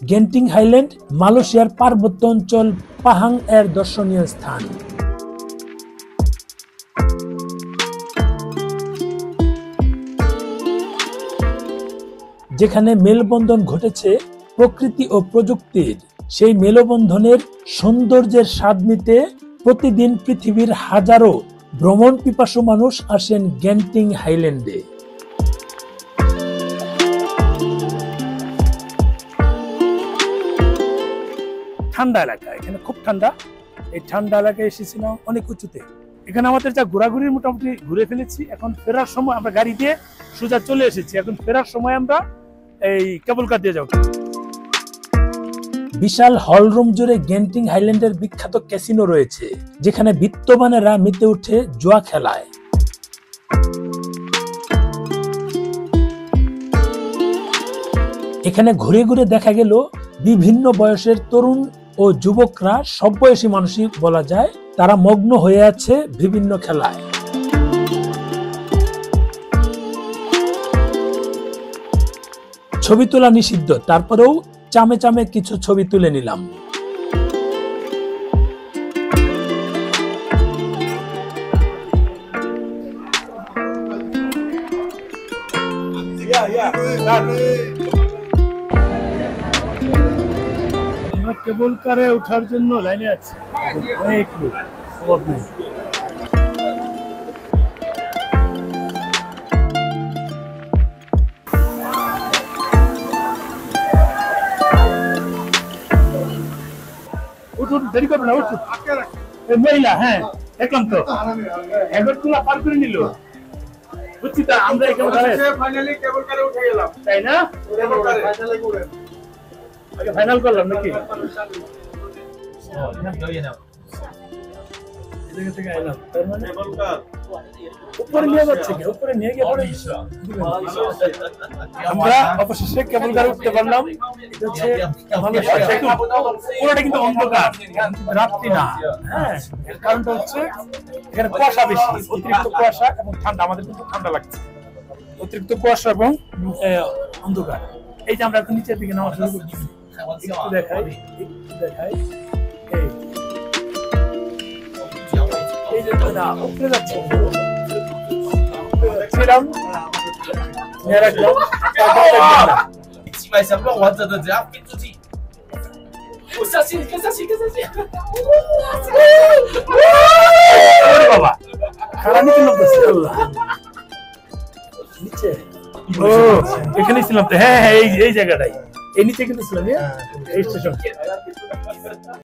Genting highland মালয়েশিয়ার পার্বত্য অঞ্চল পাহাং এর দর্শনীয় স্থান। যেখানে মেলবন্ধন ঘটেছে প্রকৃতি ও প্রযুক্তির, সেই মেলবন্ধনের সৌন্দর্যের স্বাদ নিতে প্রতিদিন পৃথিবীর হাজারো ভ্রমণ পিপাসু মানুষ আসেন গেন্টিং হাইল্যান্ডে। ঠান্ডা এলাকা, এখানে খুব ঠান্ডা। এই ঠান্ডা এলাকায় এসেছিলাম অনেক উঁচুতে। এখানে আমাদের যা ঘোরাঘুরির মোটামুটি ঘুরে ফেলেছি। এখন ফেরার সময় আমরা গাড়ি দিয়ে সোজা চলে এসেছি। এখন ফেরার সময় আমরা এই কেবল কার দিয়ে যাব। বিশাল হল রুম জুড়ে গেন্টিং হাইল্যান্ডের বিখ্যাত ক্যাসিনো রয়েছে, যেখানে বিত্তবানেরা মেতে উঠে জুয়া খেলায়। এখানে ঘুরে ঘুরে দেখা গেল বিভিন্ন বয়সের তরুণ ও যুবকরা, সব বয়সী মানুষই বলা যায়, তারা মগ্ন হয়ে আছে বিভিন্ন খেলায়। ছবি তোলা নিষিদ্ধ, তারপরেও চামে চামে কিছু ছবি তুলে নিলাম। কেবল কারে ওঠার জন্য লাইনে আছে অনেক লোক, অভাব নেই। উঠুন, দেরি করবেন না, উঠুন। মহিলা, হ্যাঁ দেখলাম তো, এগারোগুলা পার করে নিল। বুঝছি তা, আমরা এখানে ফাইনালি কেবল কারে উঠে গেলাম, তাই না? ফাইনাল করলাম নাকি? উপরে নিয়ে যাচ্ছে, উপরে নিয়ে গিয়ে পরে আমরা অবশেষে কেবল কারে উঠতে পারলাম। পুরোটা কিন্তু অন্ধকার, রাত্রি না। হ্যাঁ, এর কারণটা হচ্ছে এখানে কুয়াশা বেশি, অতিরিক্ত কুয়াশা এবং ঠান্ডা। আমাদের কিন্তু ঠান্ডা লাগছে, অতিরিক্ত কুয়াশা এবং অন্ধকার। এই যে আমরা এখন নিচের দিকে নামা শুরু করছি। একটু দেখাই, এই যে উপরে যাচ্ছে, ছিলাম Mas é uma outra do diabo, pinto de. বাবা খারাপ নিচে এখানে ছিলাম তো। হ্যাঁ, এই জায়গাটাই, এই নিচে কিন্তু ছিলাম, এই স্টেশন।